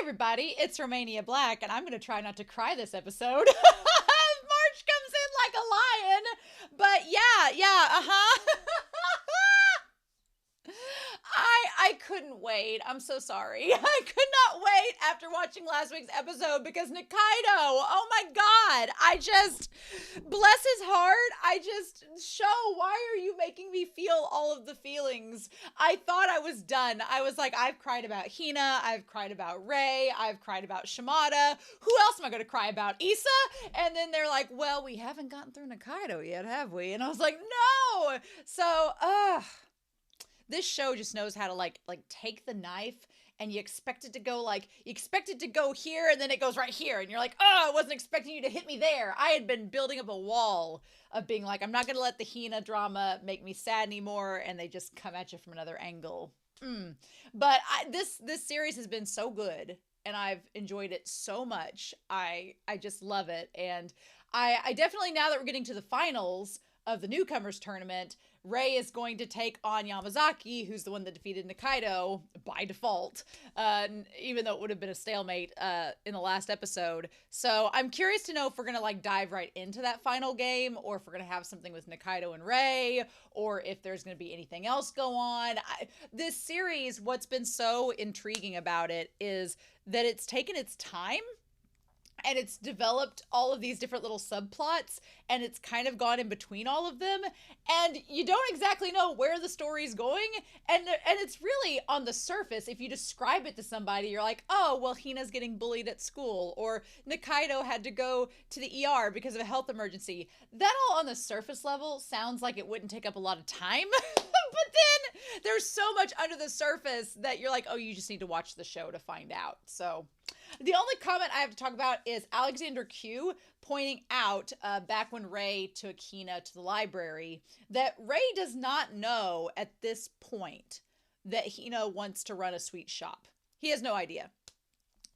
everybody, it's Romania Black, and I'm going to try not to cry this episode. March comes in like a lion, but yeah. I couldn't wait. I'm so sorry. I could not wait after watching last week's episode because Nikaido, oh my God, bless his heart. Why are you making me feel all of the feelings? I thought I was done. I was like, I've cried about Hina. I've cried about Rei. I've cried about Shimada. Who else am I going to cry about? Issa? And then they're like, well, we haven't gotten through Nikaido yet, have we? And I was like, no. So, this show just knows how to like take the knife and you expect it to go here and then it goes right here and you're like, oh, I wasn't expecting you to hit me there. I had been building up a wall of being like, I'm not going to let the Hina drama make me sad anymore, and they just come at you from another angle. But this series has been so good and I've enjoyed it so much. I just love it. And I definitely, now that we're getting to the finals of the Newcomers Tournament, Rei is going to take on Yamazaki, who's the one that defeated Nikaido by default, even though it would have been a stalemate in the last episode. So I'm curious to know if we're going to like dive right into that final game, or if we're going to have something with Nikaido and Rei, or if there's going to be anything else go on. This series, what's been so intriguing about it is that it's taken its time, and it's developed all of these different little subplots, and it's kind of gone in between all of them, and you don't exactly know where the story's going, and it's really on the surface. If you describe it to somebody, you're like, oh, well, Hina's getting bullied at school, or Nikaido had to go to the ER because of a health emergency. That all on the surface level sounds like it wouldn't take up a lot of time, but then there's so much under the surface that you're like, oh, you just need to watch the show to find out. So the only comment I have to talk about is Alexander Q pointing out back when Rei took Hina to the library that Rei does not know at this point that Hina wants to run a sweet shop. He has no idea.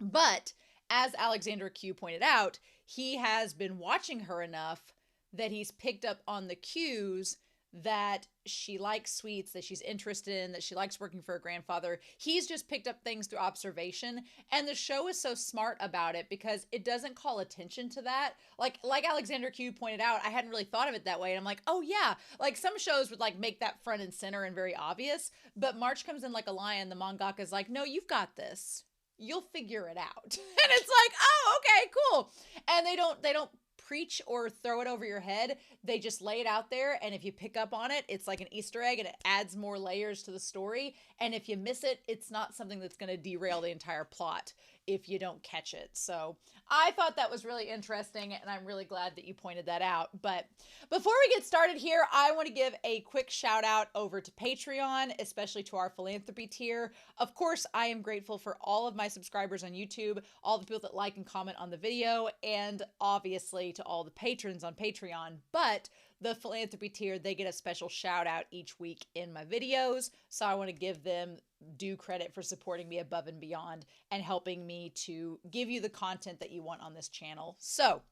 But as Alexander Q pointed out, he has been watching her enough that he's picked up on the cues that she likes sweets, that she's interested in, that she likes working for her grandfather. He's just picked up things through observation, and the show is so smart about it because it doesn't call attention to that. Like Alexander Q pointed out, I hadn't really thought of it that way, and I'm like, oh yeah, like some shows would like make that front and center and very obvious, but March comes in like a lion. The mangaka's like, no, you've got this. You'll figure it out. And it's like, oh, okay, cool. And they don't preach or throw it over your head. They just lay it out there, and if you pick up on it, it's like an Easter egg and it adds more layers to the story. And if you miss it, it's not something that's going to derail the entire plot if you don't catch it. So I thought that was really interesting, and I'm really glad that you pointed that out. But before we get started here, I want to give a quick shout out over to Patreon, especially to our philanthropy tier. Of course, I am grateful for all of my subscribers on YouTube, all the people that like and comment on the video, and obviously to all the patrons on Patreon. But the philanthropy tier, they get a special shout out each week in my videos. So I want to give them due credit for supporting me above and beyond and helping me to give you the content that you want on this channel. So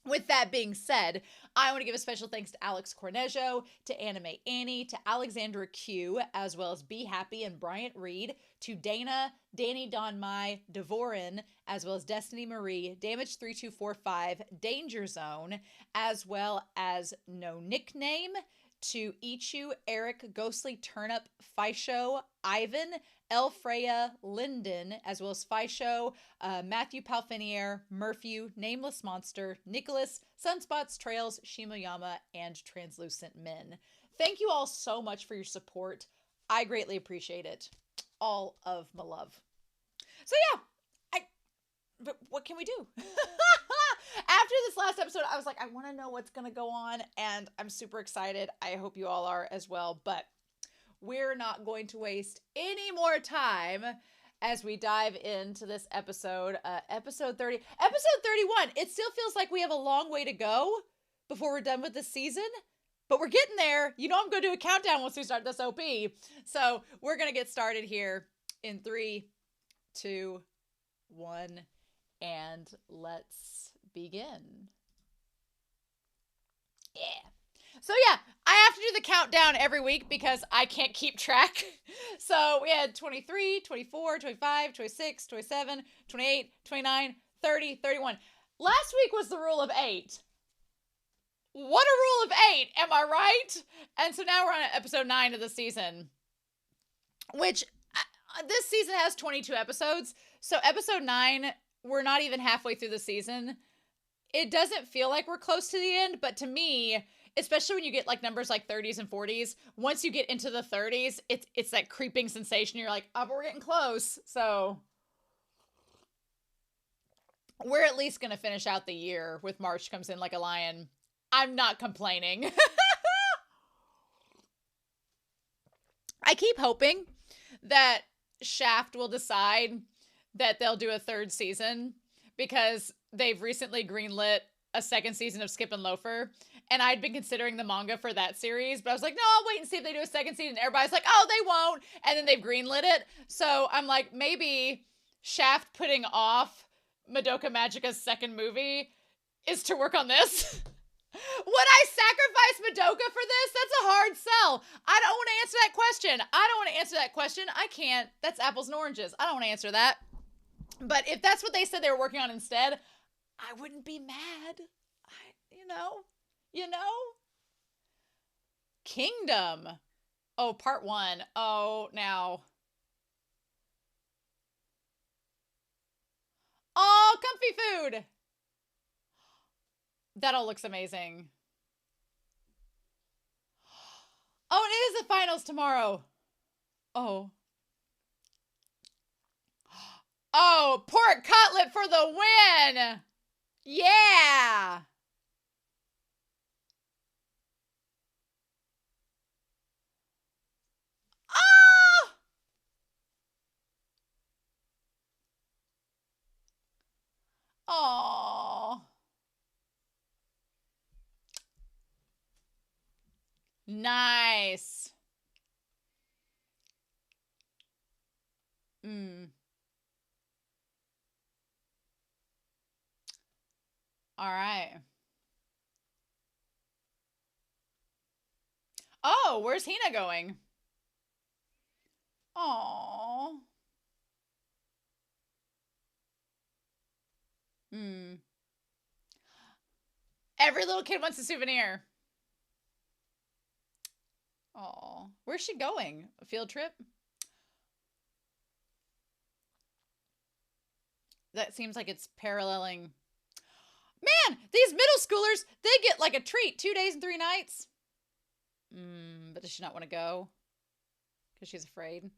with that being said, I want to give a special thanks to Alex Cornejo, to Anime Annie, to Alexandra Q, as well as Be Happy and Bryant Reed, to Dana, Danny Don Mai, Devorin, as well as Destiny Marie, Damage 3245, Danger Zone, as well as No Nickname, to Ichu, Eric, Ghostly Turnip, Fisho, Ivan, El Freya, Linden, as well as Fisho, Matthew Palfinier, Murphy, Nameless Monster, Nicholas, Sunspots, Trails, Shimoyama, and Translucent Men. Thank you all so much for your support. I greatly appreciate it. All of my love. So yeah, but what can we do? After this last episode, I was like, I want to know what's going to go on, and I'm super excited. I hope you all are as well, but we're not going to waste any more time as we dive into this episode, episode 30. Episode 31, it still feels like we have a long way to go before we're done with this season, but we're getting there. You know I'm going to do a countdown once we start this OP. So we're going to get started here in 3, 2, 1, and let's begin. Yeah. So yeah, I have to do the countdown every week because I can't keep track. So we had 23, 24, 25, 26, 27, 28, 29, 30, 31. Last week was the rule of 8. What a rule of 8, am I right? And so now we're on episode 9 of the season, which this season has 22 episodes. So episode 9, we're not even halfway through the season. It doesn't feel like we're close to the end, but to me, especially when you get like numbers like 30s and 40s, once you get into the 30s, it's that creeping sensation. You're like, oh, but we're getting close. So we're at least going to finish out the year with March comes in like a lion. I'm not complaining. I keep hoping that Shaft will decide that they'll do a 3rd season because they've recently greenlit a 2nd season of Skip and Loafer. And I'd been considering the manga for that series, but I was like, no, I'll wait and see if they do a 2nd season. Everybody's like, oh, they won't. And then they've greenlit it. So I'm like, maybe Shaft putting off Madoka Magica's 2nd movie is to work on this. Would I sacrifice Madoka for this? That's a hard sell. I don't want to answer that question. I can't. That's apples and oranges. I don't want to answer that. But if that's what they said they were working on instead, I wouldn't be mad. You know? Kingdom. Oh, part 1. Oh, now. Oh, comfy food. That all looks amazing. Oh, and it is the finals tomorrow. Oh. Oh, pork cutlet for the win. Yeah. Oh. Oh. Nice. All right. Oh, where's Hina going? Oh. Every little kid wants a souvenir. Oh, where's she going? A field trip? That seems like it's paralleling. Man, these middle schoolers, they get like a treat. 2 days and 3 nights. But does she not want to go? Because she's afraid.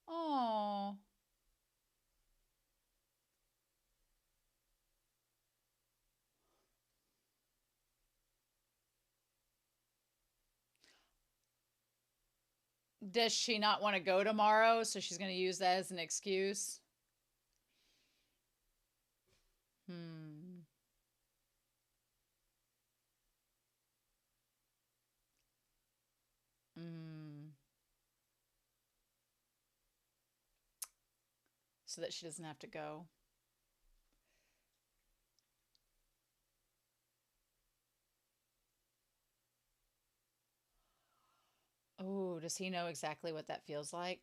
Oh. Does she not want to go tomorrow? So she's going to use that as an excuse? So that she doesn't have to go. Oh, does he know exactly what that feels like?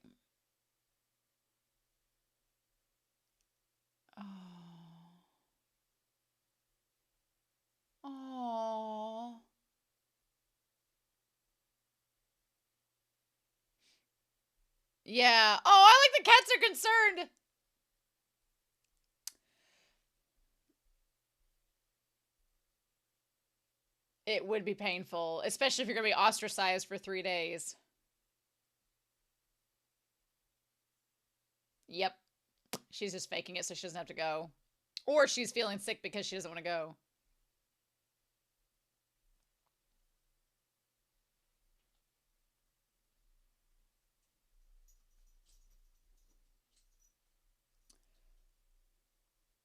Oh. Oh. Yeah. Oh, I like the cats are concerned. It would be painful, especially if you're going to be ostracized for 3 days. Yep. She's just faking it so she doesn't have to go. Or she's feeling sick because she doesn't want to go.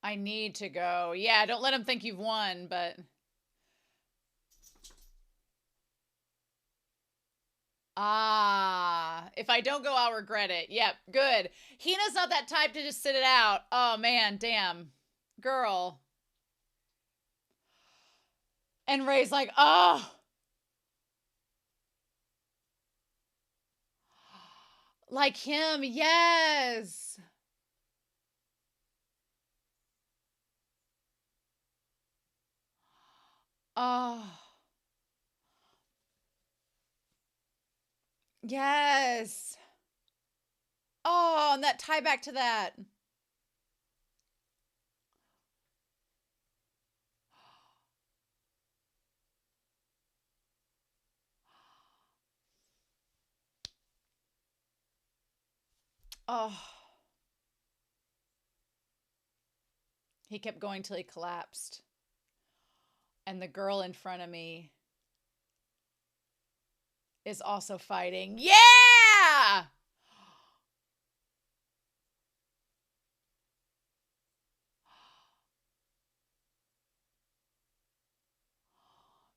I need to go. Yeah, don't let them think you've won, but... Ah, if I don't go, I'll regret it. Yep, good. Hina's not that type to just sit it out. Oh, man, damn. Girl. And Ray's like, oh. Like him, yes. Oh. Yes. Oh, and that tie back to that. Oh. He kept going till he collapsed. And the girl in front of me is also fighting. Yeah!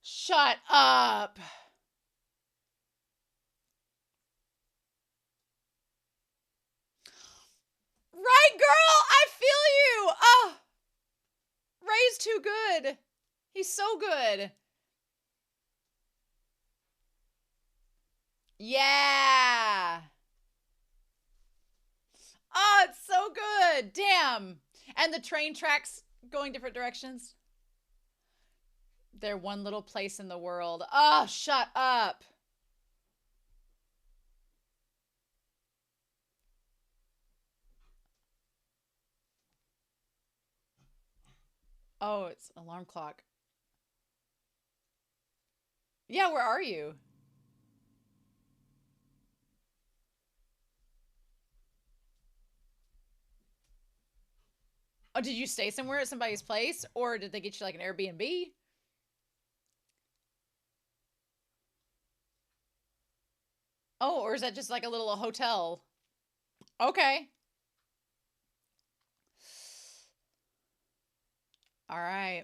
Shut up. Right, girl? I feel you. Oh. Ray's too good. He's so good. Yeah. Oh, it's so good. Damn. And the train tracks going different directions. They're one little place in the world. Oh, shut up. Oh, it's alarm clock. Yeah, where are you? Oh, did you stay somewhere at somebody's place? Or did they get you like an Airbnb? Oh, or is that just like a little hotel? Okay. All right.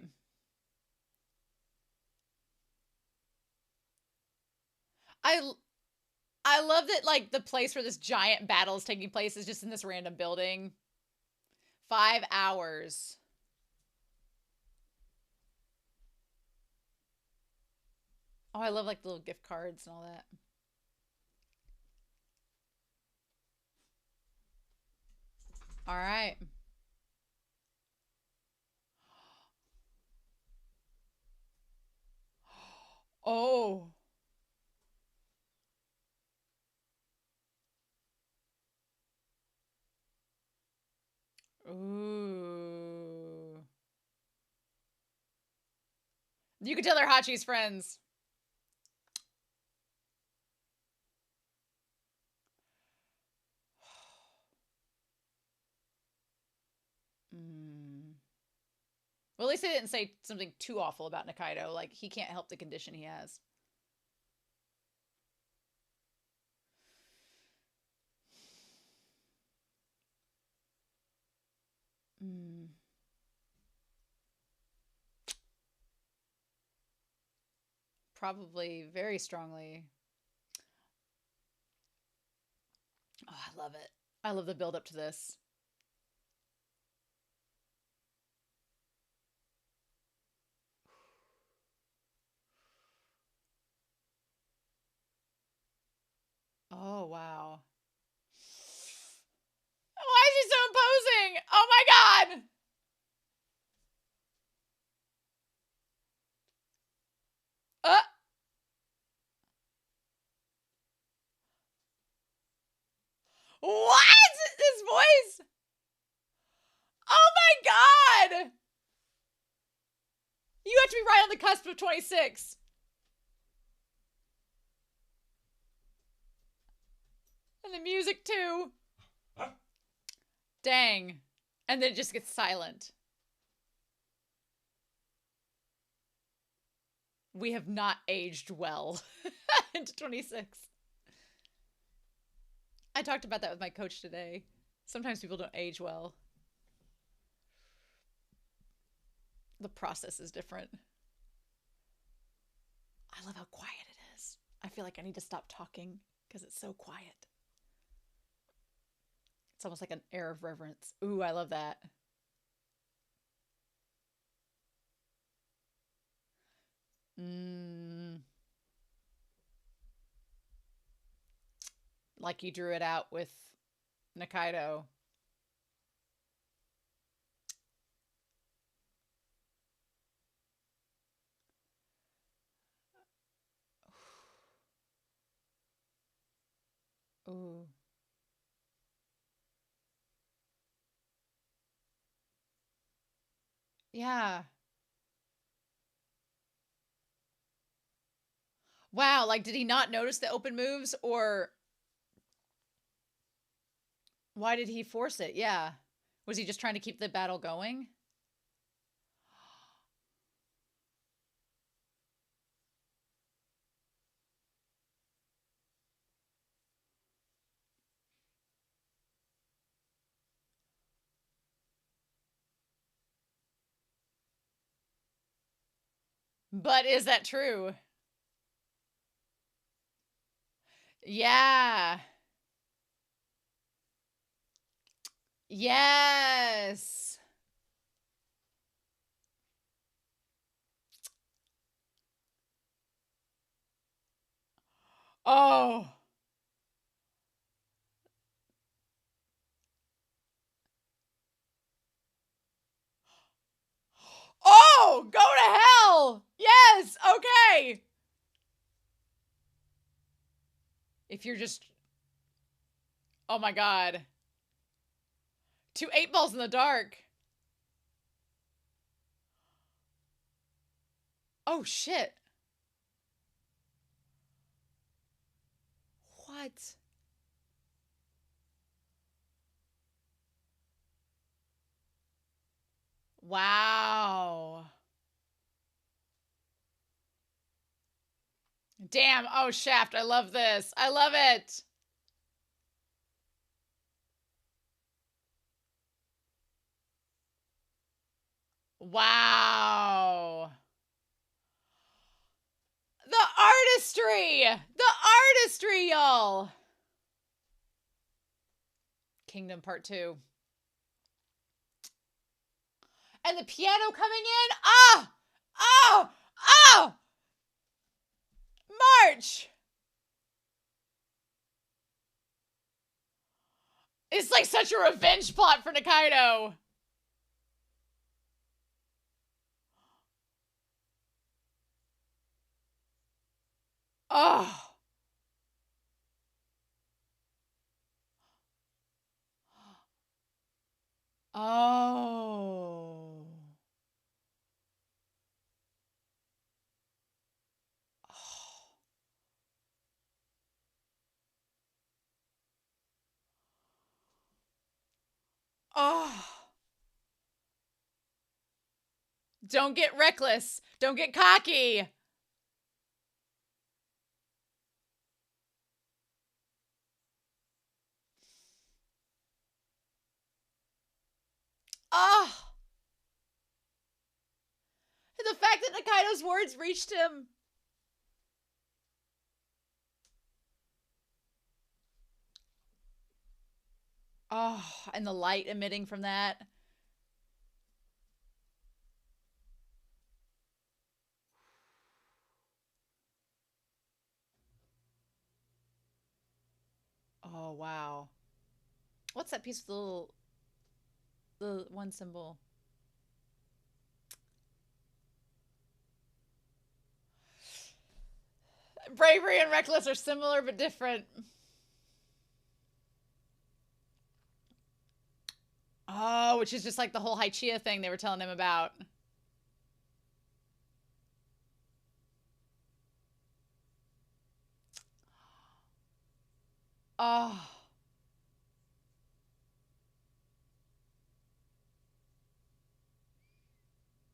I I love that like the place where this giant battle is taking place is just in this random building. 5 hours. Oh, I love like the little gift cards and all that. All right. Oh. Ooh. You can tell they're Hachi's friends. Mm. Well, at least they didn't say something too awful about Nikaido. Like, he can't help the condition he has. Mm. Probably very strongly. Oh, I love it. I love the build up to this. Oh, wow. Why is he so imposing? Oh my god! Uh, what? This voice? Oh my god! You have to be right on the cusp of 26. And the music too. Dang. And then it just gets silent. We have not aged well into 26. I talked about that with my coach today. Sometimes people don't age well. The process is different. I love how quiet it is. I feel like I need to stop talking because it's so quiet. It's almost like an air of reverence. Ooh, I love that. Mm, like you drew it out with Nikaido. Ooh. Yeah. Wow, like did he not notice the open moves or why did he force it? Yeah. Was he just trying to keep the battle going? But is that true? Yeah. Yes. Oh. Oh, go to hell. Yes. Okay. If you're just, oh my God. 2 8 balls in the dark. Oh shit. What? Wow. Damn. Oh, Shaft. I love this. I love it. Wow. The artistry. The artistry, y'all. Kingdom Part 2. And the piano coming in. Ah! Oh! Oh! March! It's like such a revenge plot for Nikaido. Oh. Oh. Oh. Don't get reckless. Don't get cocky. Oh. The fact that Nikaido's words reached him. Oh, and the light emitting from that. Oh, wow. What's that piece with the one symbol? Bravery and reckless are similar but different. Oh, which is just like the whole Haichia thing they were telling him about. Oh.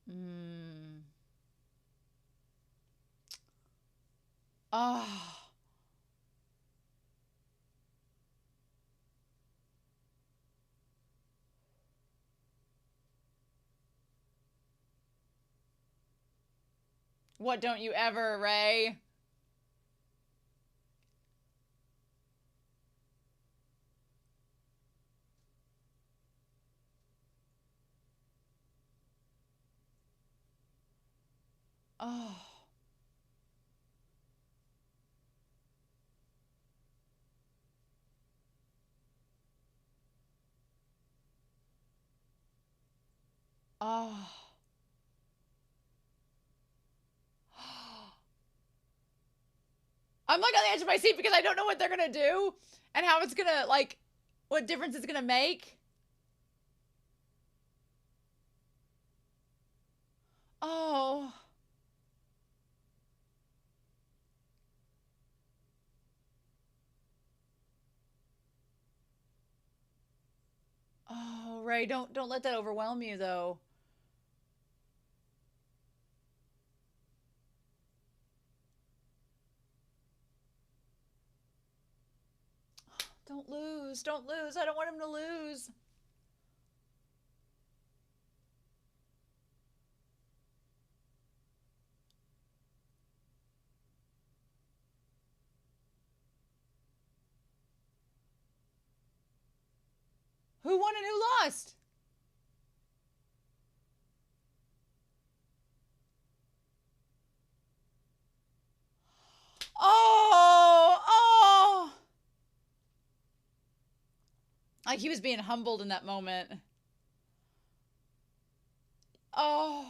Mm. Oh. What don't you ever, Ray? Oh. Oh. I'm like on the edge of my seat because I don't know what they're gonna do and how it's gonna, like, what difference it's gonna make. Oh. Oh, Ray, don't let that overwhelm you though. Don't lose. Don't lose. I don't want him to lose. Who won and who lost? Oh, oh. Like he was being humbled in that moment. Oh.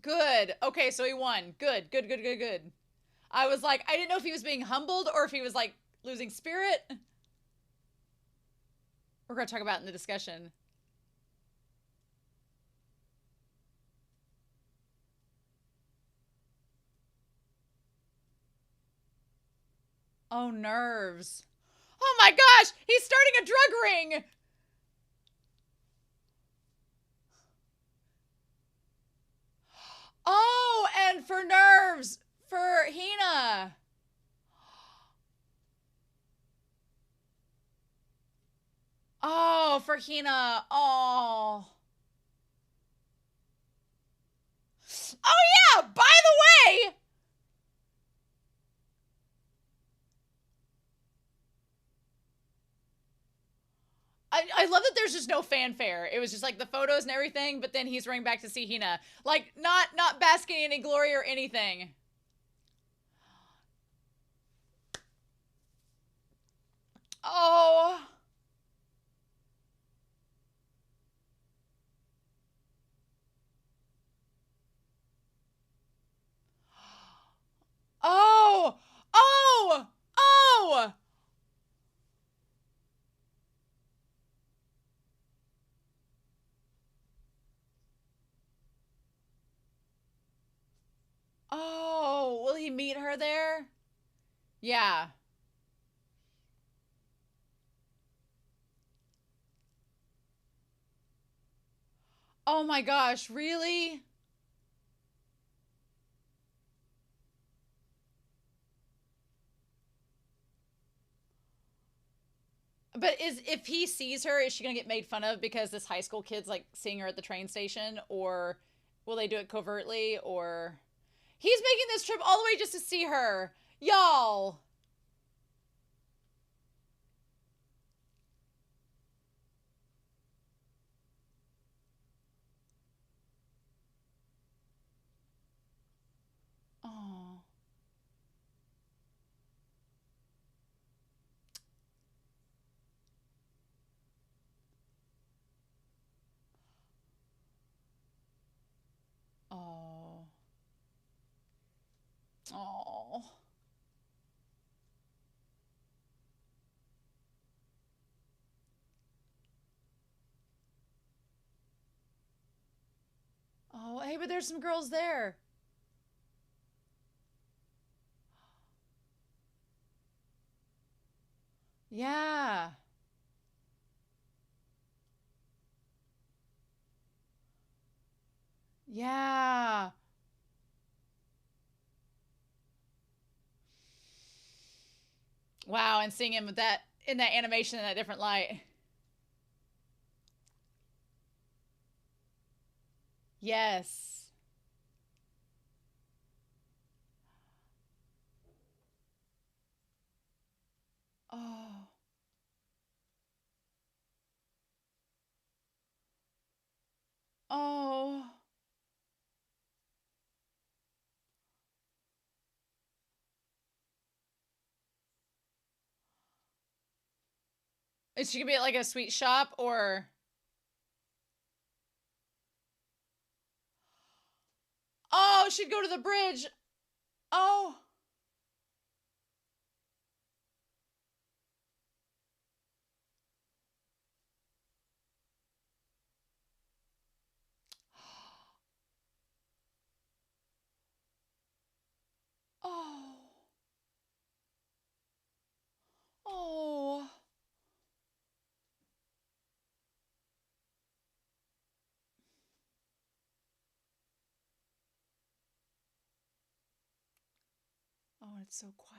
Good. Okay, so he won. Good, good, good, good, good. I was like, I didn't know if he was being humbled or if he was like losing spirit. We're going to talk about it in the discussion. Oh, nerves. Oh my gosh, he's starting a drug ring. Oh, and for nerves, for Hina. Oh, for Hina. Oh. Oh yeah, by the way. I love that there's just no fanfare. It was just like the photos and everything, but then he's running back to see Hina. Like not basking in any glory or anything. Oh. Oh. Oh. Oh. Oh, will he meet her there? Yeah. Oh my gosh, really? But if he sees her, is she gonna get made fun of because this high school kid's like seeing her at the train station, or will they do it covertly? Or he's making this trip all the way just to see her, y'all. Oh, oh, oh, oh. Hey, but there's some girls there. Yeah, yeah. Wow, and seeing him with that in that animation in that different light. Yes. Oh, oh. Is she gonna be at like a sweet shop or? Oh, she'd go to the bridge. Oh. Oh. Oh. Oh, it's so quiet.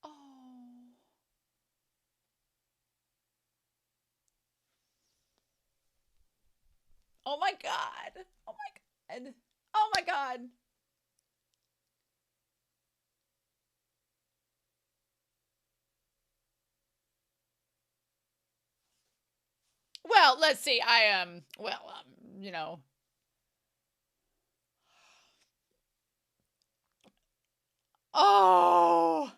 Oh. Oh my God. Oh my God. Oh my God. Well, let's see. You know. Oh.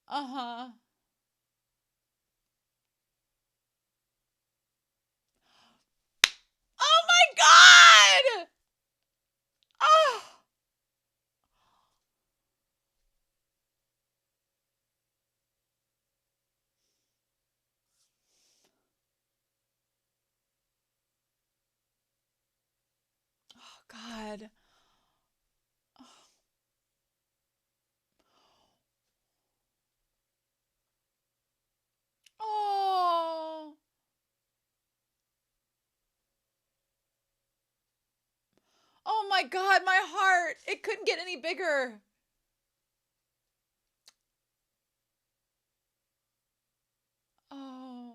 Uh-huh. Oh my God. Oh. Oh God. Oh. Oh my God, my heart. It couldn't get any bigger. Oh.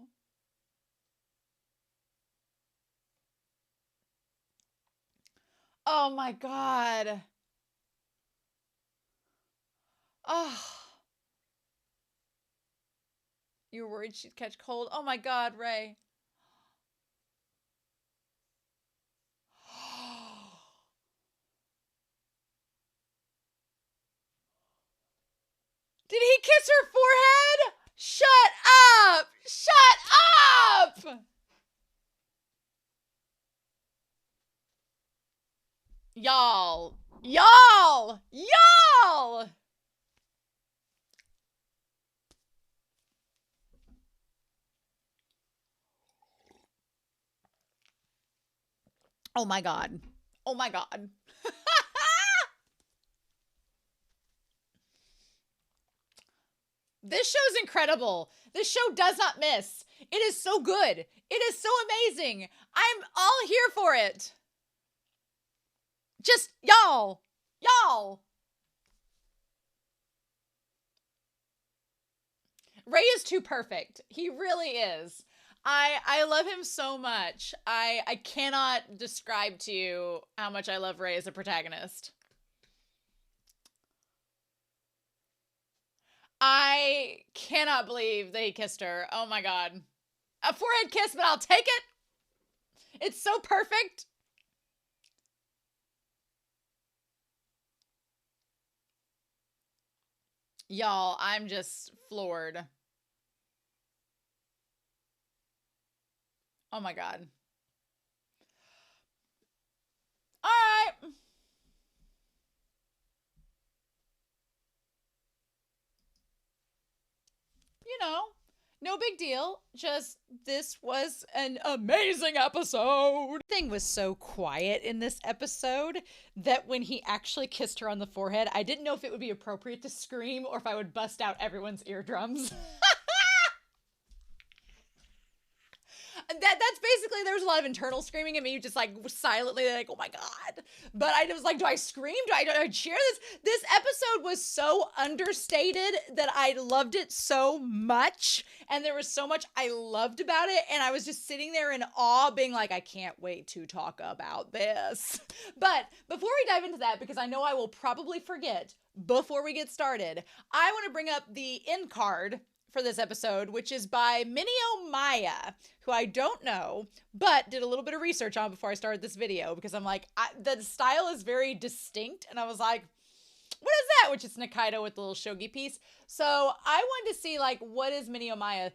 Oh my God. Oh. You were worried she'd catch cold. Oh my God, Ray. Did he kiss her forehead? Shut up! Shut up! Y'all. Y'all! Y'all! Oh my God. Oh my God. This show's incredible. This show does not miss. It is so good. It is so amazing. I'm all here for it. Just y'all. Y'all. Ray is too perfect. He really is. I love him so much. I cannot describe to you how much I love Ray as a protagonist. I cannot believe that he kissed her. Oh my God. A forehead kiss, but I'll take it. It's so perfect. Y'all, I'm just floored. Oh my God. All right. You know, no big deal. Just this was an amazing episode. Thing was so quiet in this episode that when he actually kissed her on the forehead, I didn't know if it would be appropriate to scream or if I would bust out everyone's eardrums. That's basically, there was a lot of internal screaming at me, just like silently like, oh my God. But I was like, do I scream? Do I cheer? This episode was so understated that I loved it so much. And there was so much I loved about it. And I was just sitting there in awe being like, I can't wait to talk about this. But before we dive into that, because I know I will probably forget before we get started, I want to bring up the end card for this episode, which is by Minio Maya, who I don't know, but did a little bit of research on before I started this video, because I'm like, the style is very distinct, and I was like, what is that? Which is Nikaido with the little shogi piece. So I wanted to see, like, what is Minio Maya?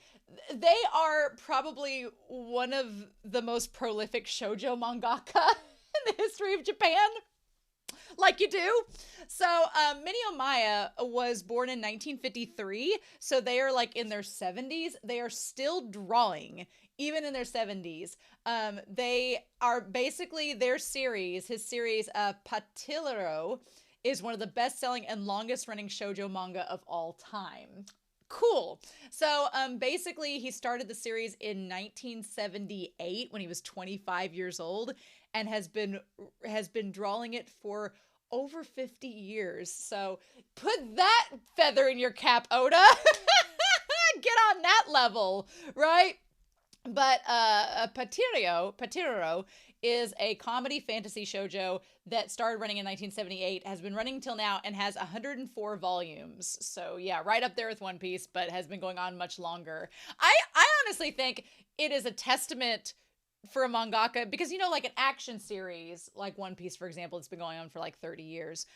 They are probably one of the most prolific shoujo mangaka in the history of Japan. Like you do. So Minio Maya was born in 1953. So they are like in their 70s. They are still drawing, even in their 70s. They are basically his series, Patillero, is one of the best-selling and longest-running shoujo manga of all time. Cool. So basically, he started the series in 1978 when he was 25 years old, and has been drawing it for over 50 years. So put that feather in your cap, Oda. Get on that level, right? But Patillero is a comedy fantasy shoujo that started running in 1978, has been running till now, and has 104 volumes. So yeah, right up there with One Piece, but has been going on much longer. I honestly think it is a testament for a mangaka, because, you know, like an action series like One Piece, for example, it's been going on for like 30 years.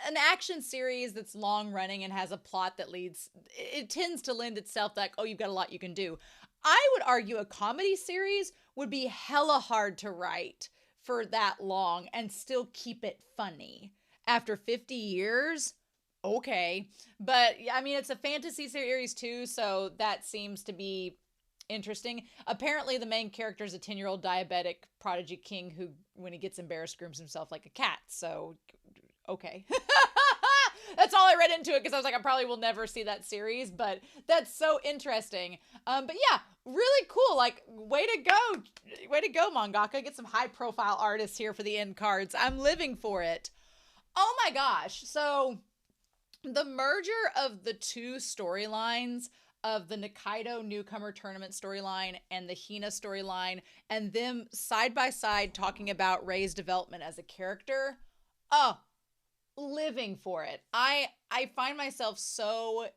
An action series that's long running and has a plot that leads, it tends to lend itself to like, oh, you've got a lot you can do. I would argue a comedy series would be hella hard to write for that long and still keep it funny. After 50 years, okay. But I mean, it's a fantasy series too, so that seems to be interesting. Apparently the main character is a 10-year-old diabetic prodigy king who, when he gets embarrassed, grooms himself like a cat. So, okay. That's all I read into it, because I was like, I probably will never see that series, but that's so interesting. But yeah, really cool. Like, way to go, mangaka. Get some high profile artists here for the end cards. I'm living for it. Oh my gosh. So the merger of the two storylines, of the Nikaido Newcomer Tournament storyline and the Hina storyline, and them side by side talking about Rei's development as a character. Oh, living for it. I find myself so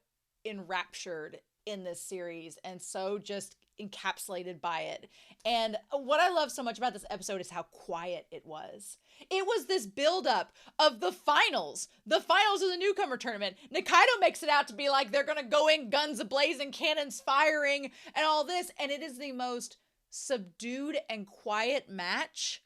enraptured in this series and so just encapsulated by it. And what I love so much about this episode is how quiet it was. It was this buildup of the finals of the Newcomer Tournament. Nikaido makes it out to be like they're gonna go in guns a-blazing, cannons firing, and all this, and it is the most subdued and quiet match.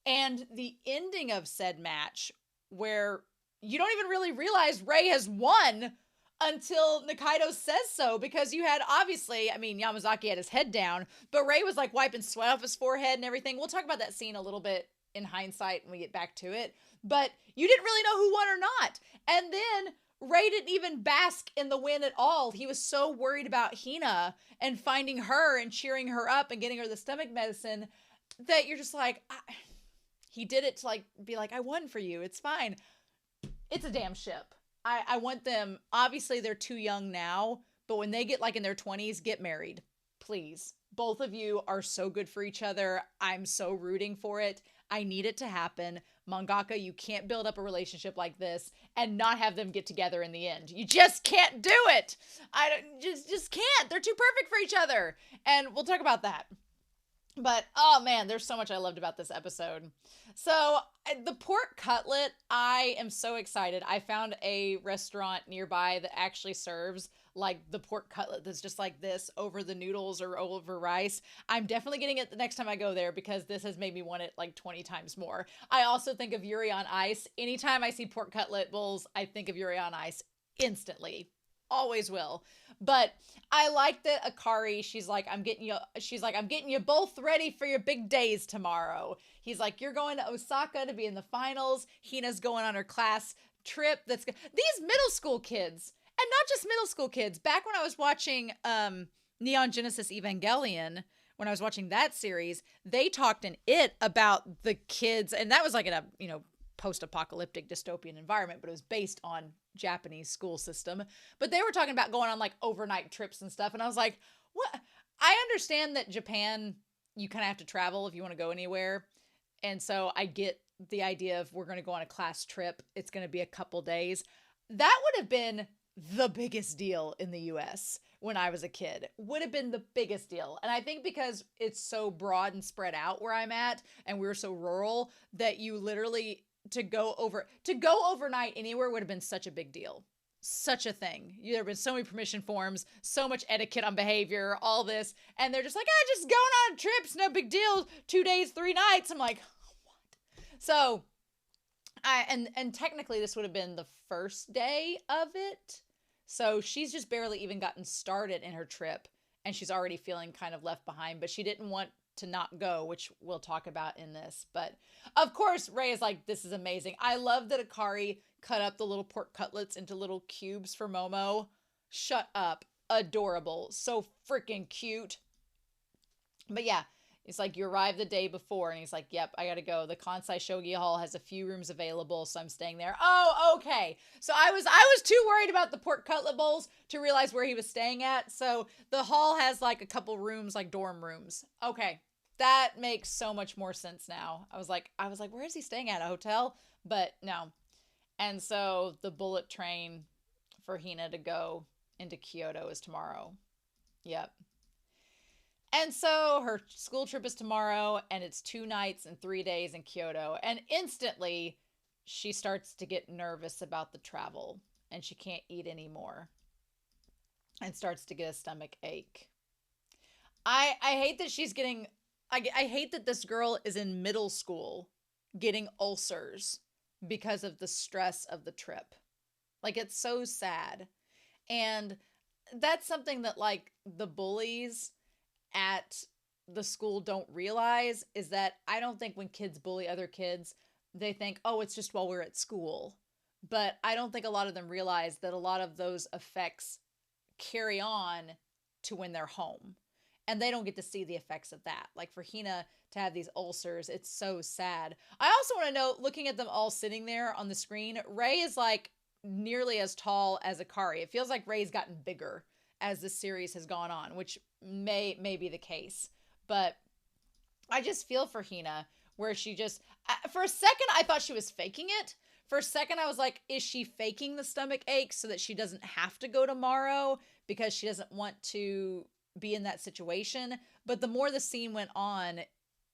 And the ending of said match, where you don't even really realize Rei has won until Nikaido says so, because you had, obviously, I mean, Yamazaki had his head down, but Rei was like wiping sweat off his forehead and everything. We'll talk about that scene a little bit in hindsight when we get back to it, but you didn't really know who won or not. And then Rei didn't even bask in the win at all. He was so worried about Hina and finding her and cheering her up and getting her the stomach medicine that you're just like, he did it to like be like, I won for you. It's fine. It's a damn ship. I want them, obviously they're too young now, but when they get like in their 20s, get married. Please. Both of you are so good for each other. I'm so rooting for it. I need it to happen. Mangaka, you can't build up a relationship like this and not have them get together in the end. You just can't do it. Just can't. They're too perfect for each other. And we'll talk about that. But, oh man, there's so much I loved about this episode. So, the pork cutlet, I am so excited. I found a restaurant nearby that actually serves, like, the pork cutlet that's just like this over the noodles or over rice. I'm definitely getting it the next time I go there, because this has made me want it, like, 20 times more. I also think of Yuri on Ice. Anytime I see pork cutlet bowls, I think of Yuri on Ice instantly. Always will. But I like that Akari, she's like, I'm getting you both ready for your big days tomorrow. He's like, you're going to Osaka to be in the finals. Hina's going on her class trip. These middle school kids, and not just middle school kids. Back when I was watching Neon Genesis Evangelion, when I was watching that series, they talked in it about the kids, and that was like in a, post-apocalyptic dystopian environment, but it was based on Japanese school system. But they were talking about going on like overnight trips and stuff, and I was like, what? I understand that Japan, you kind of have to travel if you want to go anywhere, and so I get the idea of we're going to go on a class trip. It's going to be a couple days. That would have been the biggest deal in the US when I was a kid. Would have been the biggest deal. And I think because it's so broad and spread out where I'm at and we're so rural that you literally to go overnight anywhere would have been such a big deal. Such a thing. There have been so many permission forms, so much etiquette on behavior, all this. And they're just like, just going on trips, no big deal. 2 days, 3 nights. I'm like, what? So and technically this would have been the first day of it. So she's just barely even gotten started in her trip and she's already feeling kind of left behind, but she didn't want to not go, which we'll talk about in this. But of course, Ray is like, this is amazing. I love that Akari cut up the little pork cutlets into little cubes for Momo. Shut up. Adorable. So freaking cute. But yeah, it's like you arrived the day before and he's like, yep, I gotta go. The Kansai Shogi Hall has a few rooms available, so I'm staying there. Oh, okay. So I was too worried about the pork cutlet bowls to realize where he was staying at. So the hall has like a couple rooms, like dorm rooms. Okay. That makes so much more sense now. I was like, where is he staying at? A hotel? But no. And so the bullet train for Hina to go into Kyoto is tomorrow. Yep. And so her school trip is tomorrow, and it's 2 nights and 3 days in Kyoto. And instantly, she starts to get nervous about the travel, and she can't eat anymore, and starts to get a stomach ache. I hate that she's getting... I hate that this girl is in middle school getting ulcers because of the stress of the trip. Like, it's so sad. And that's something that, like, the bullies at the school don't realize, is that I don't think when kids bully other kids, they think, oh, it's just while we're at school. But I don't think a lot of them realize that a lot of those effects carry on to when they're home. And they don't get to see the effects of that. Like for Hina to have these ulcers, it's so sad. I also want to note, looking at them all sitting there on the screen, Ray is like nearly as tall as Akari. It feels like Ray's gotten bigger as the series has gone on, which may be the case. But I just feel for Hina, where she just, for a second, I thought she was faking it. For a second, I was like, is she faking the stomach ache so that she doesn't have to go tomorrow because she doesn't want to be in that situation? But the more the scene went on,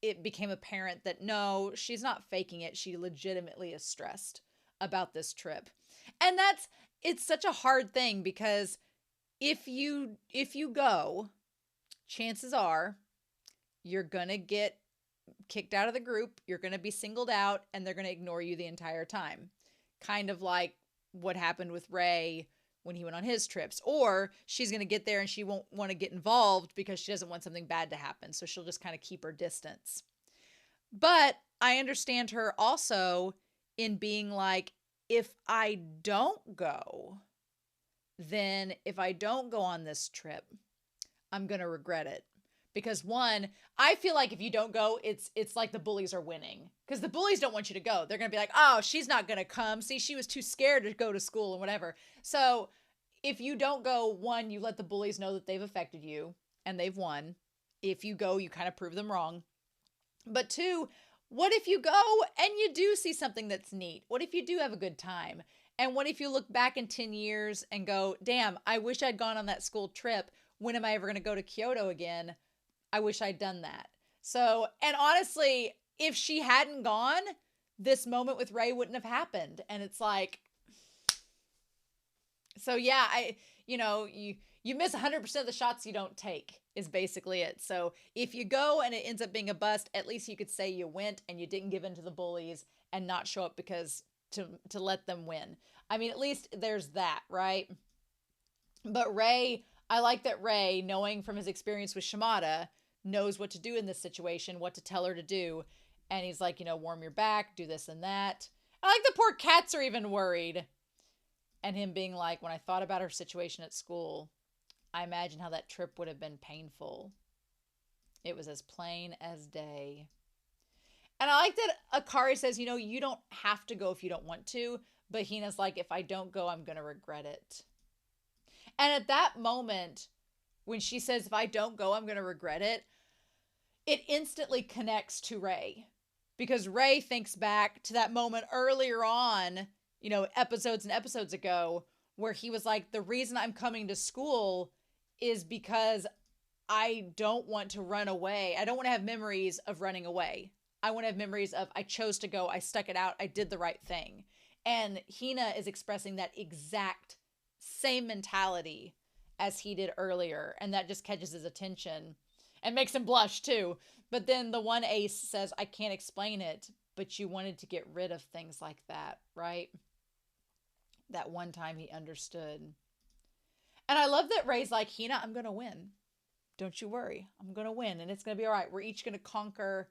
it became apparent that no, she's not faking it. She legitimately is stressed about this trip. And it's such a hard thing, because if you go, chances are you're gonna get kicked out of the group, you're gonna be singled out, and they're gonna ignore you the entire time. Kind of like what happened with Ray when he went on his trips. Or she's going to get there and she won't want to get involved because she doesn't want something bad to happen. So she'll just kind of keep her distance. But I understand her also in being like, if I don't go, then if I don't go on this trip, I'm going to regret it. Because one, I feel like if you don't go, it's like the bullies are winning. Because the bullies don't want you to go. They're going to be like, oh, she's not going to come. See, she was too scared to go to school and whatever. So if you don't go, one, you let the bullies know that they've affected you and they've won. If you go, you kind of prove them wrong. But two, what if you go and you do see something that's neat? What if you do have a good time? And what if you look back in 10 years and go, damn, I wish I'd gone on that school trip. When am I ever going to go to Kyoto again? I wish I'd done that. So, and honestly, if she hadn't gone, this moment with Ray wouldn't have happened. And it's like, so yeah, you miss 100% of the shots you don't take is basically it. So if you go and it ends up being a bust, at least you could say you went and you didn't give in to the bullies and not show up because to let them win. I mean, at least there's that, right? But Ray, I like that Ray, knowing from his experience with Shimada, knows what to do in this situation, what to tell her to do. And he's like, warm your back, do this and that. I like the poor cats are even worried. And him being like, when I thought about her situation at school, I imagine how that trip would have been painful. It was as plain as day. And I like that Akari says, you don't have to go if you don't want to. But Hina's like, if I don't go, I'm going to regret it. And at that moment, when she says, if I don't go, I'm going to regret it, it instantly connects to Ray. Because Ray thinks back to that moment earlier on, episodes and episodes ago, where he was like, the reason I'm coming to school is because I don't want to run away. I don't want to have memories of running away. I want to have memories of I chose to go, I stuck it out, I did the right thing. And Hina is expressing that exact same mentality as he did earlier. And that just catches his attention and makes him blush too. But then the one ace says, I can't explain it, but you wanted to get rid of things like that, right? That one time he understood. And I love that Ray's like, Hina, I'm going to win. Don't you worry. I'm going to win and it's going to be all right. We're each going to conquer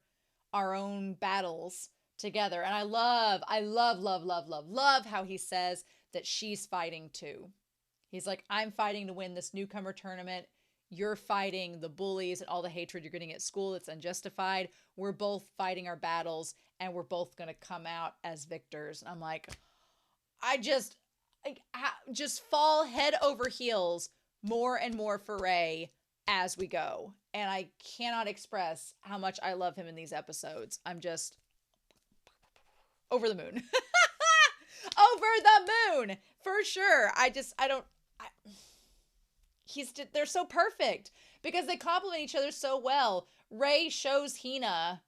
our own battles together. And I love how he says that she's fighting too. He's like, I'm fighting to win this newcomer tournament. You're fighting the bullies and all the hatred you're getting at school that's unjustified. We're both fighting our battles and we're both going to come out as victors. And I'm like, I just fall head over heels more and more for Ray as we go. And I cannot express how much I love him in these episodes. I'm just over the moon. Over the moon for sure. They're so perfect because they complement each other so well. Ray shows Hina,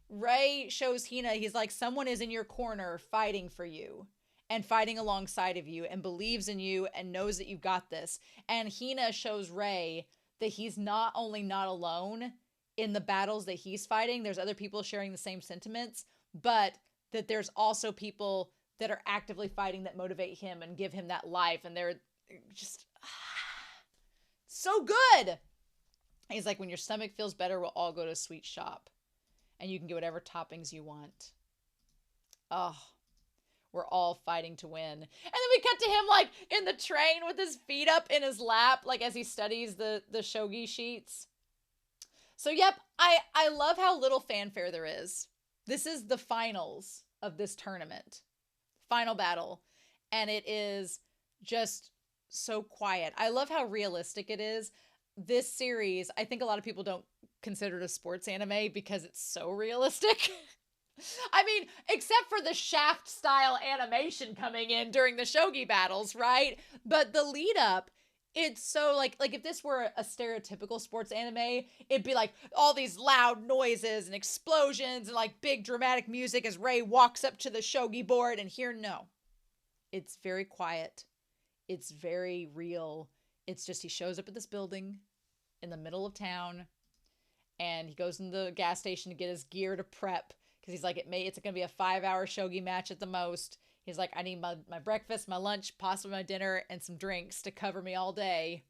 he's like, someone is in your corner fighting for you and fighting alongside of you and believes in you and knows that you've got this. And Hina shows Ray that he's not only not alone in the battles that he's fighting, there's other people sharing the same sentiments, but that there's also people that are actively fighting that motivate him and give him that life. And they're just so good. He's like, when your stomach feels better, we'll all go to a sweet shop and you can get whatever toppings you want. Oh, we're all fighting to win. And then we cut to him like in the train with his feet up in his lap, like as he studies the shogi sheets. So yep, I love how little fanfare there is. This is the finals of this tournament. Final battle. And it is just so quiet. I love how realistic it is. This series, I think a lot of people don't consider it a sports anime because it's so realistic. I mean, except for the Shaft style animation coming in during the shogi battles, right? But the lead up, it's so like if this were a stereotypical sports anime, it'd be like all these loud noises and explosions and like big dramatic music as Ray walks up to the shogi board. And here, no, it's very quiet. It's very real. It's just he shows up at this building in the middle of town and he goes in the gas station to get his gear to prep. Because he's like, it's going to be a 5-hour shogi match at the most. He's like, I need my breakfast, my lunch, possibly my dinner, and some drinks to cover me all day.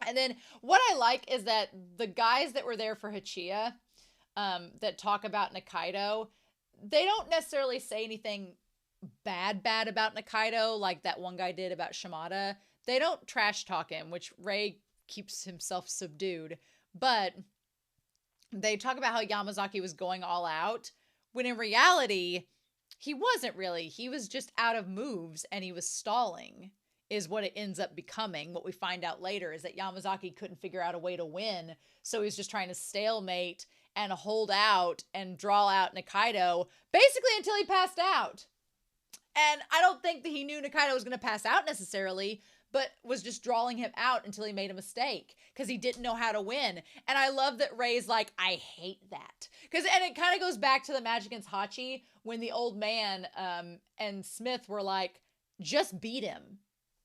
And then what I like is that the guys that were there for Hachiya, that talk about Nikaido, they don't necessarily say anything bad about Nikaido like that one guy did about Shimada. They don't trash talk him, which Ray keeps himself subdued. But they talk about how Yamazaki was going all out, when in reality, he wasn't really. He was just out of moves and he was stalling, is what it ends up becoming. What we find out later is that Yamazaki couldn't figure out a way to win, so he was just trying to stalemate and hold out and draw out Nikaido, basically until he passed out. And I don't think that he knew Nikaido was going to pass out necessarily, but was just drawing him out until he made a mistake because he didn't know how to win. And I love that Ray's like, I hate that. And it kind of goes back to the match against Hachi when the old man and Smith were like, just beat him.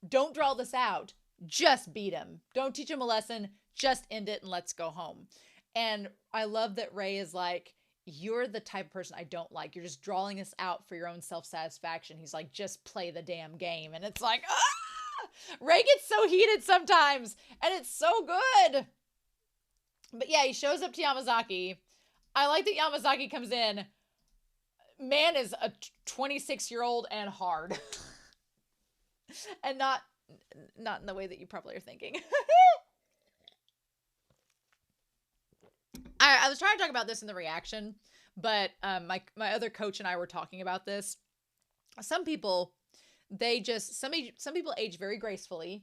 Don't draw this out. Just beat him. Don't teach him a lesson. Just end it and let's go home. And I love that Ray is like, you're the type of person I don't like. You're just drawing this out for your own self-satisfaction. He's like, just play the damn game. And it's like, ah! Ray gets so heated sometimes, and it's so good. But yeah, he shows up to Yamazaki. I like that Yamazaki comes in. Man is a 26-year-old and hard. And not in the way that you probably are thinking. I was trying to talk about this in the reaction, but my other coach and I were talking about this. Some people age very gracefully.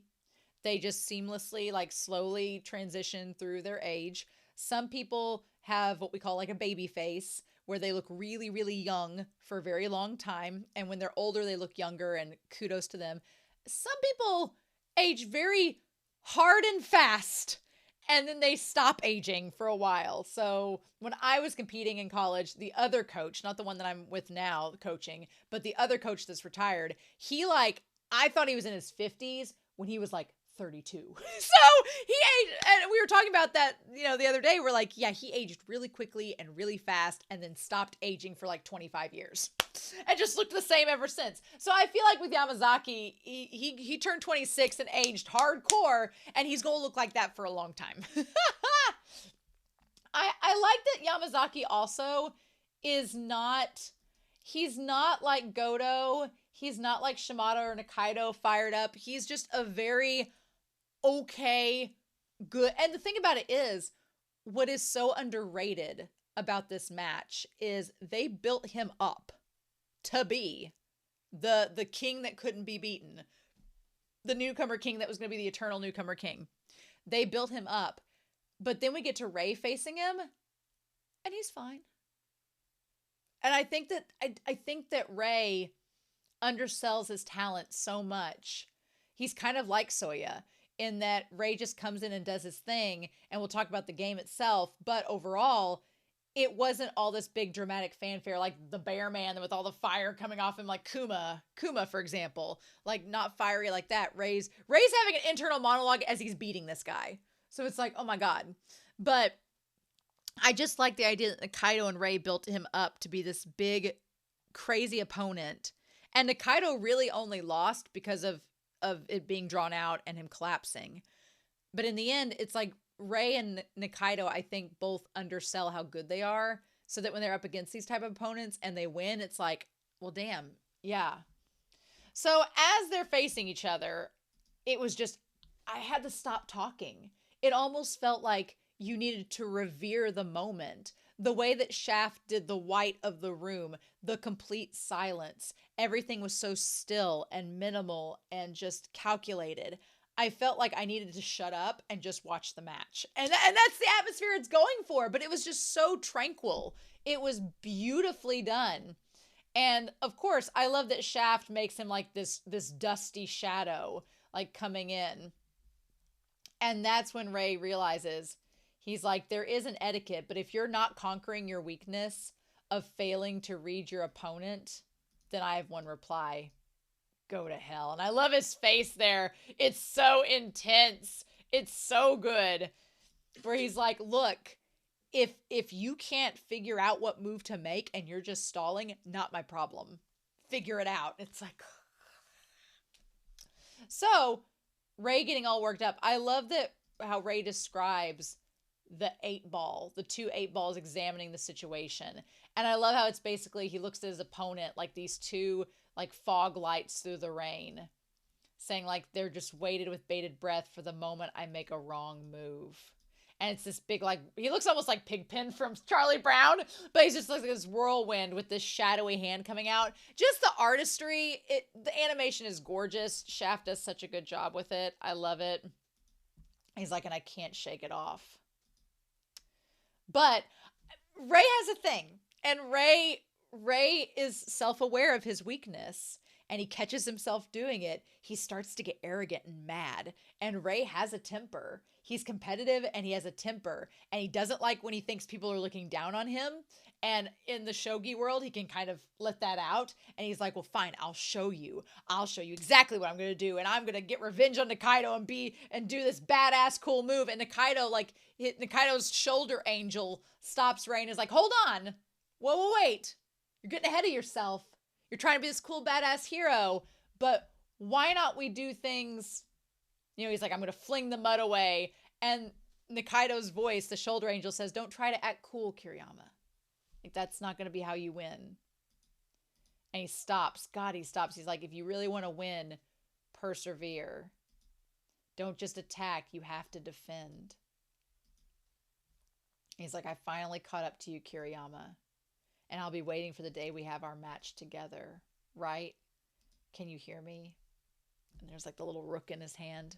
They just seamlessly, like slowly transition through their age. Some people have what we call like a baby face, where they look really, really young for a very long time. And when they're older, they look younger, and kudos to them. Some people age very hard and fast, and then they stop aging for a while. So when I was competing in college, the other coach, not the one that I'm with now coaching, but the other coach that's retired, he I thought he was in his 50s when he was 32. So he aged, and we were talking about that, the other day. We're like, yeah, he aged really quickly and really fast and then stopped aging for 25 years and just looked the same ever since. So I feel like with Yamazaki, he turned 26 and aged hardcore, and he's going to look like that for a long time. I like that Yamazaki also is he's not like Goto. He's not like Shimada or Nakaido fired up. He's just a very okay, good. And the thing about it is, what is so underrated about this match is they built him up to be the king that couldn't be beaten. The newcomer king that was going to be the eternal newcomer king. They built him up. But then we get to Rei facing him, and he's fine. And I think that Rei undersells his talent so much. He's kind of like Soya in that Rei just comes in and does his thing, and we'll talk about the game itself, but overall, it wasn't all this big dramatic fanfare like the Bear Man with all the fire coming off him, like Kuma, for example. Not fiery like that. Rei's having an internal monologue as he's beating this guy. So it's oh my God. But I just like the idea that Nakaido and Rei built him up to be this big, crazy opponent. And Nakaido really only lost because of it being drawn out and him collapsing. But in the end, it's Rei and Nakaido, I think, both undersell how good they are, so that when they're up against these type of opponents and they win, it's well, damn, yeah. So as they're facing each other, it was just, I had to stop talking. It almost felt like you needed to revere the moment. The way that Shaft did the white of the room, the complete silence, everything was so still and minimal and just calculated. I felt like I needed to shut up and just watch the match. And that's the atmosphere it's going for, but it was just so tranquil. It was beautifully done. And of course, I love that Shaft makes him this dusty shadow, coming in. And that's when Rei realizes, he's there is an etiquette, but if you're not conquering your weakness of failing to read your opponent, then I have one reply. Go to hell. And I love his face there. It's so intense. It's so good. Where he's look, if you can't figure out what move to make and you're just stalling, not my problem. Figure it out. It's So, Rei getting all worked up. I love that how Rei describes the 8-ball, the two 8-balls examining the situation. And I love how it's basically, he looks at his opponent like these two fog lights through the rain, saying they're just waited with bated breath for the moment I make a wrong move. And it's this big, he looks almost like Pigpen from Charlie Brown, but he's just this whirlwind with this shadowy hand coming out. Just the artistry, the animation is gorgeous. Shaft does such a good job with it. I love it. He's and I can't shake it off. But Rei has a thing, and Rei is self-aware of his weakness, and he catches himself doing it. He starts to get arrogant and mad, and Rei has a temper. He's competitive, and he has a temper, and he doesn't like when he thinks people are looking down on him. And in the shogi world, he can kind of let that out, and he's well, fine, I'll show you exactly what I'm going to do, and I'm going to get revenge on Nakaido and do this badass cool move. And Nakaido's shoulder angel stops Rei and is hold on, whoa, wait, you're getting ahead of yourself. You're trying to be this cool badass hero, but why not we do things, he's I'm going to fling the mud away. And Nakaido's voice, the shoulder angel, says, don't try to act cool, Kiriyama. That's not going to be how you win. And he stops. He stops. He's if you really want to win, persevere. Don't just attack. You have to defend. He's I finally caught up to you, Kiriyama. And I'll be waiting for the day we have our match together. Right? Can you hear me? And there's the little rook in his hand.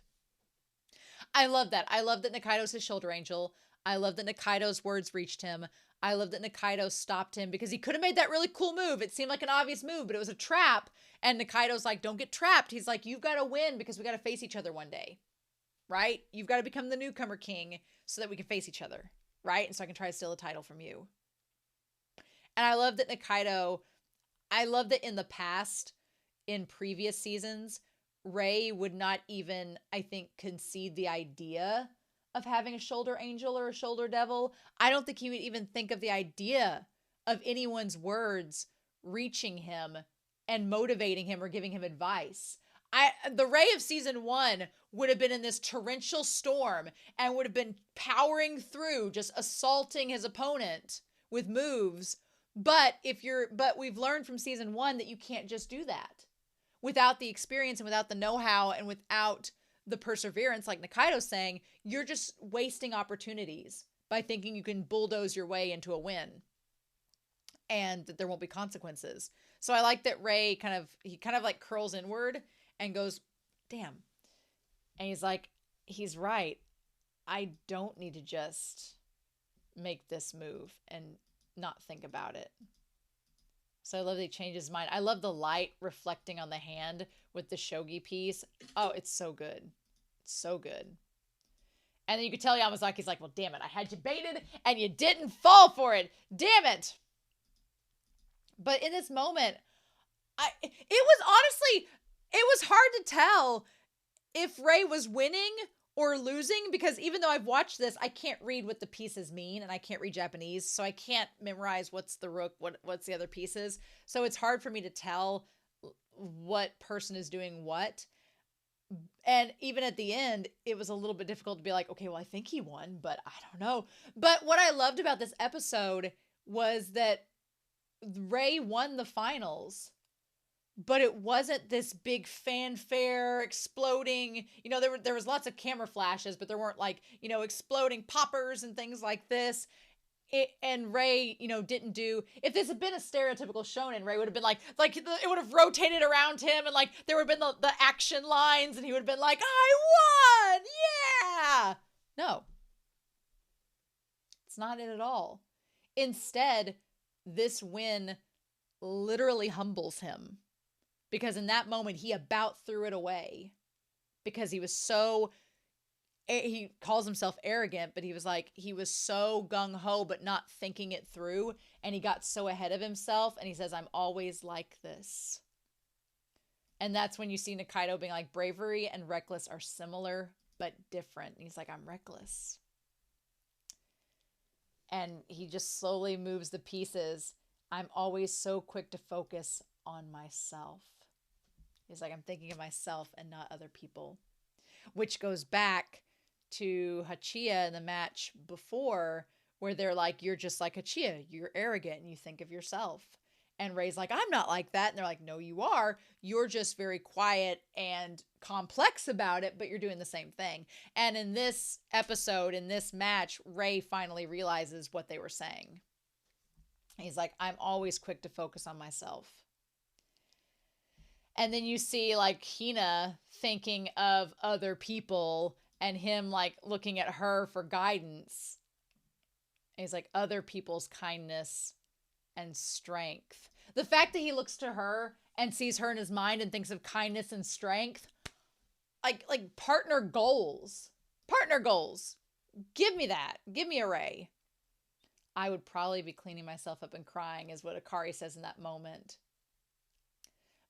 I love that. I love that Nakaido's his shoulder angel. I love that Nakaido's words reached him. I love that Nikaido stopped him because he could have made that really cool move. It seemed like an obvious move, but it was a trap. And Nikaido's like, don't get trapped. He's like, you've got to win because we got to face each other one day, right? You've got to become the newcomer king so that we can face each other, right? And so I can try to steal the title from you. And I love that Nikaido, I love that in the past, in previous seasons, Rey would not even, I think, concede the idea of having a shoulder angel or a shoulder devil. I don't think he would even think of the idea of anyone's words reaching him and motivating him or giving him advice. The Rey of season 1 would have been in this torrential storm and would have been powering through, just assaulting his opponent with moves. But we've learned from season 1 that you can't just do that without the experience and without the know-how and without the perseverance, like Nikaido's saying. You're just wasting opportunities by thinking you can bulldoze your way into a win and that there won't be consequences. So I like that Rey kind of like curls inward and goes, damn. And he's like, he's right. I don't need to just make this move and not think about it. So I love that he changed his mind. I love the light reflecting on the hand with the shogi piece. Oh, it's so good. It's so good. And then you could tell Yamazaki's like, well, damn it. I had you baited and you didn't fall for it. Damn it. But in this moment, it was hard to tell if Rey was winning or losing, because even though I've watched this, I can't read what the pieces mean, and I can't read Japanese, so I can't memorize what's the rook, what's the other pieces. So it's hard for me to tell what person is doing what. And even at the end, it was a little bit difficult to be like, okay, well, I think he won, but I don't know. But what I loved about this episode was that Rey won the finals, but it wasn't this big fanfare exploding. You know, there was lots of camera flashes, but there weren't like, you know, exploding poppers and things like this. And Rey, you know, didn't do, if this had been a stereotypical shonen, Rey would have been like it would have rotated around him and like there would have been the action lines and he would have been like, I won! Yeah! No. It's not it at all. Instead, this win literally humbles him. Because in that moment, he about threw it away. Because he was so, he calls himself arrogant, but he was so gung-ho, but not thinking it through. And he got so ahead of himself. And he says, I'm always like this. And that's when you see Nikaido being like, bravery and reckless are similar, but different. And he's like, I'm reckless. And he just slowly moves the pieces. I'm always so quick to focus on myself. He's like, I'm thinking of myself and not other people. Which goes back to Hachiya in the match before, where they're like, you're just like Hachiya. You're arrogant and you think of yourself. And Rey's like, I'm not like that. And they're like, no, you are. You're just very quiet and complex about it, but you're doing the same thing. And in this episode, in this match, Rey finally realizes what they were saying. He's like, I'm always quick to focus on myself. And then you see like Hina thinking of other people and him like looking at her for guidance. And he's like, other people's kindness and strength. The fact that he looks to her and sees her in his mind and thinks of kindness and strength, like partner goals. Partner goals. Give me that. Give me a Rey. I would probably be cleaning myself up and crying is what Akari says in that moment.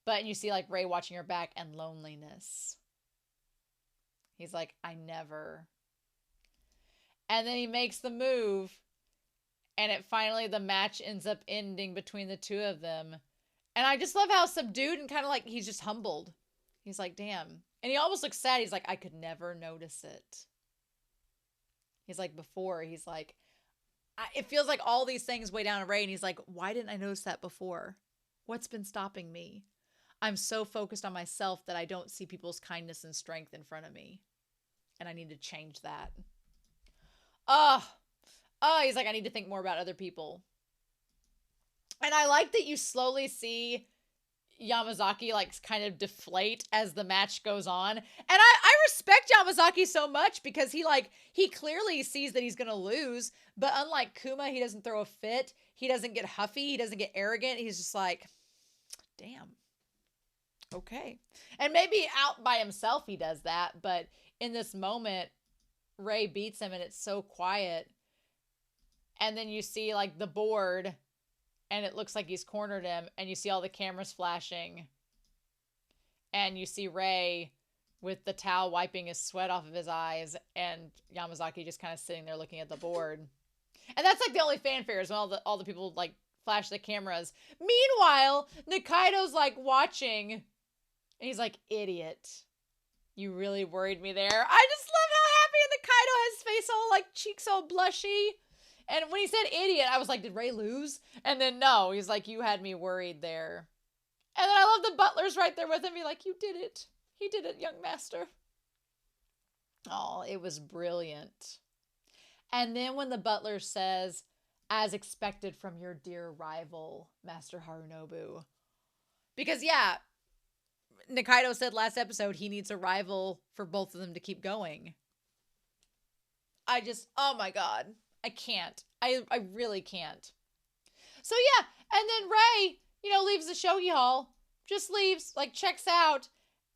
But you see like Rey watching her back and loneliness. He's like, I never. And then he makes the move. And it finally, the match ends up ending between the two of them. And I just love how subdued and kind of like, he's just humbled. He's like, damn. And he almost looks sad. He's like, I could never notice it. He's like, before, he's like, it feels like all these things weigh down on Rey. And he's like, why didn't I notice that before? What's been stopping me? I'm so focused on myself that I don't see people's kindness and strength in front of me. And I need to change that. He's like, I need to think more about other people. And I like that you slowly see Yamazaki like kind of deflate as the match goes on. And I respect Yamazaki so much because he clearly sees that he's gonna lose, but unlike Kuma, he doesn't throw a fit, he doesn't get huffy, he doesn't get arrogant, he's just like, damn, okay. And maybe out by himself he does that, but in this moment, Ray beats him and it's so quiet. And then you see like the board and it looks like he's cornered him, and you see all the cameras flashing, and you see Ray with the towel wiping his sweat off of his eyes, and Yamazaki just kind of sitting there looking at the board. And that's like the only fanfare is when all the people like flash the cameras. Meanwhile, Nikaido's like watching, and he's like, idiot. You really worried me there. I just love how happy Nikaido has his face all like cheeks all blushy. And when he said idiot, I was like, did Ray lose? And then no, he's like, you had me worried there. And then I love the butler's right there with him. He's like, you did it. He did it, young master. Oh, it was brilliant. And then when the butler says, as expected from your dear rival, Master Harunobu. Because yeah, Nikaido said last episode he needs a rival for both of them to keep going. Oh my God. I can't. I really can't. So yeah, and then Ray, leaves the shogi hall, just leaves, like checks out,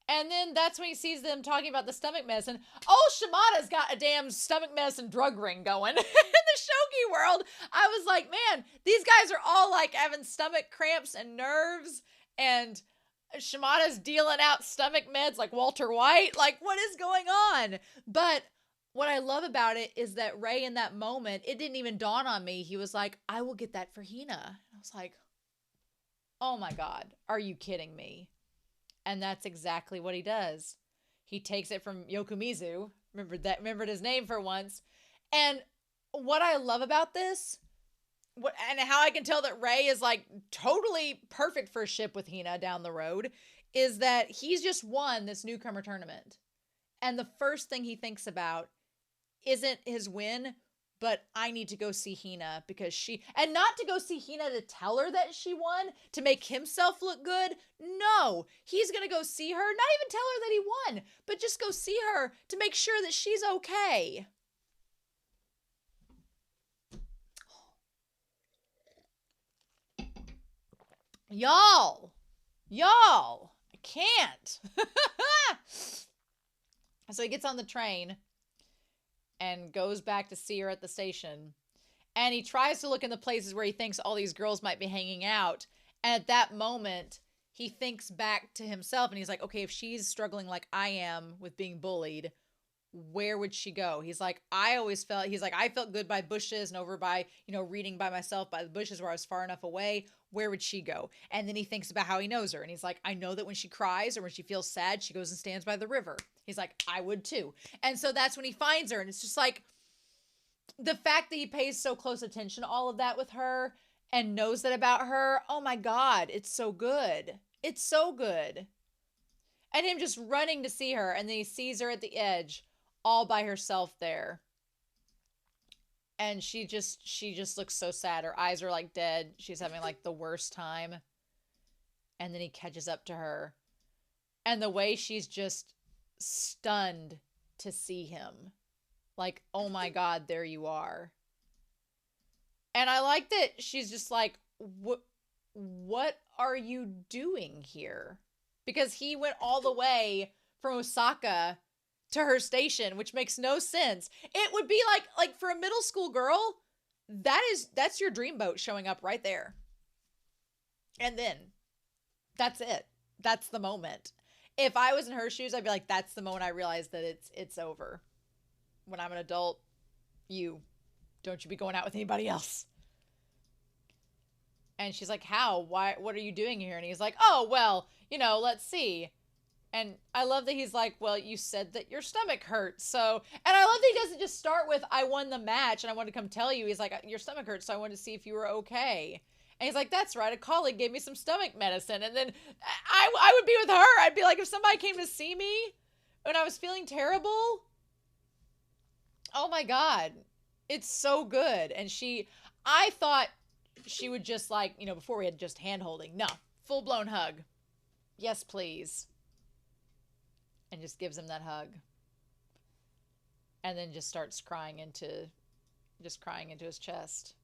and then that's when he sees them talking about the stomach medicine. Oh, Shimada's got a damn stomach medicine drug ring going in the shogi world. I was like, man, these guys are all like having stomach cramps and nerves, and Shimada's dealing out stomach meds like Walter White. Like, what is going on? But what I love about it is that Ray in that moment, it didn't even dawn on me. He was like, I will get that for Hina. I was like, oh my God, are you kidding me? And that's exactly what he does. He takes it from Yokomizu, remembered his name for once. And what I love about this, and how I can tell that Ray is like totally perfect for a ship with Hina down the road, is that he's just won this newcomer tournament. And the first thing he thinks about isn't his win, but I need to go see Hina and not to go see Hina to tell her that she won, to make himself look good. No, he's going to go see her, not even tell her that he won, but just go see her to make sure that she's okay. Y'all, I can't. So he gets on the train and goes back to see her at the station. And he tries to look in the places where he thinks all these girls might be hanging out. And at that moment, he thinks back to himself and he's like, okay, if she's struggling like I am with being bullied, where would she go? He's like, I felt good by bushes and over by, reading by myself by the bushes where I was far enough away. Where would she go? And then he thinks about how he knows her. And he's like, I know that when she cries or when she feels sad, she goes and stands by the river. He's like, I would too. And so that's when he finds her. And it's just like the fact that he pays so close attention to all of that with her and knows that about her. Oh my God, it's so good. It's so good. And him just running to see her. And then he sees her at the edge all by herself there. And she just looks so sad. Her eyes are like dead. She's having like the worst time. And then he catches up to her. And the way she's just stunned to see him. Like, oh my God, there you are. And I like that she's just like, what are you doing here? Because he went all the way from Osaka to her station, which makes no sense. It would be like for a middle school girl, that's your dreamboat showing up right there. And then that's it. That's the moment. If I was in her shoes, I'd be like, that's the moment I realized that it's over. When I'm an adult, don't you be going out with anybody else. And she's like, how? Why? What are you doing here? And he's like, oh, well, let's see. And I love that he's like, well, you said that your stomach hurts. So, and I love that he doesn't just start with, I won the match and I wanted to come tell you. He's like, your stomach hurts, so I wanted to see if you were okay. And he's like, that's right. A colleague gave me some stomach medicine. And then I would be with her. I'd be like, if somebody came to see me when I was feeling terrible, oh my God, it's so good. And I thought she would just like, before we had just hand holding. No, full blown hug. Yes, please. And just gives him that hug. And then just starts crying into his chest.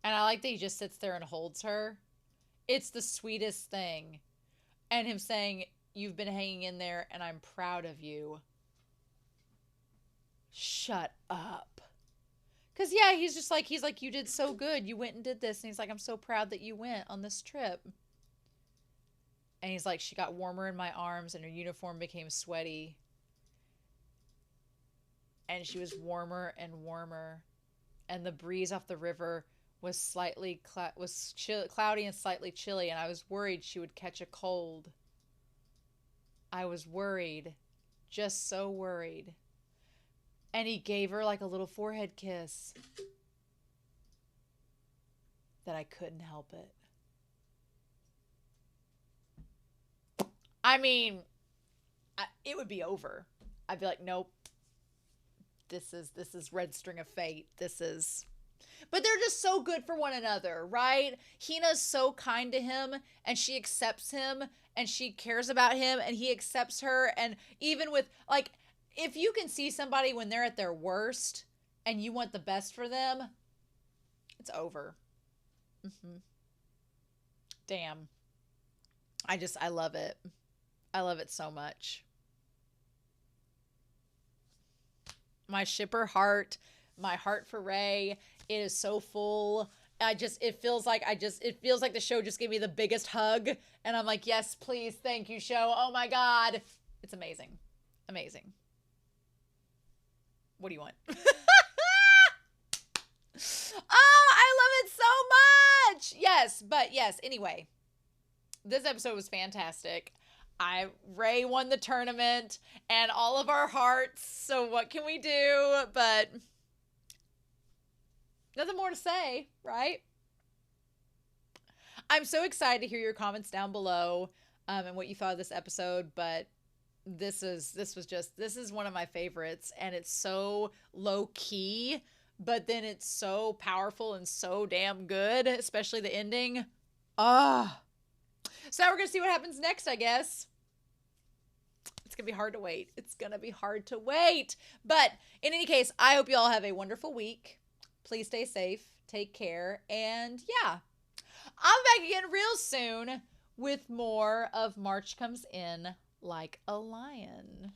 And I like that he just sits there and holds her. It's the sweetest thing. And him saying, "You've been hanging in there and I'm proud of you." Shut up. Because, yeah, he's like, "You did so good. You went and did this." And he's like, "I'm so proud that you went on this trip." And he's like, "She got warmer in my arms and her uniform became sweaty. And she was warmer and warmer. And the breeze off the river was cloudy and slightly chilly. And I was worried she would catch a cold. I was worried. Just so worried." And he gave her like a little forehead kiss. That I couldn't help it. I mean, it would be over. I'd be like, "Nope. This is Red String of Fate. This is..." But they're just so good for one another, right? Hina's so kind to him, and she accepts him, and she cares about him, and he accepts her. And even with, like, if you can see somebody when they're at their worst, and you want the best for them, it's over. Mm-hmm. Damn. I love it. I love it so much. My shipper heart, my heart for Ray, it is so full. It feels like the show just gave me the biggest hug. And I'm like, "Yes, please. Thank you, show. Oh my God." It's amazing. Amazing. What do you want? Oh, I love it so much. Yes, but yes, anyway, this episode was fantastic. Ray won the tournament and all of our hearts. So what can we do? But nothing more to say, right? I'm so excited to hear your comments down below, and what you thought of this episode. But this is one of my favorites, and it's so low key, but then it's so powerful and so damn good, especially the ending. Ah. So now we're gonna see what happens next, I guess. It's gonna be hard to wait. It's gonna be hard to wait. But in any case, I hope you all have a wonderful week. Please stay safe, take care, and yeah, I'm back again real soon with more of March Comes In Like a Lion.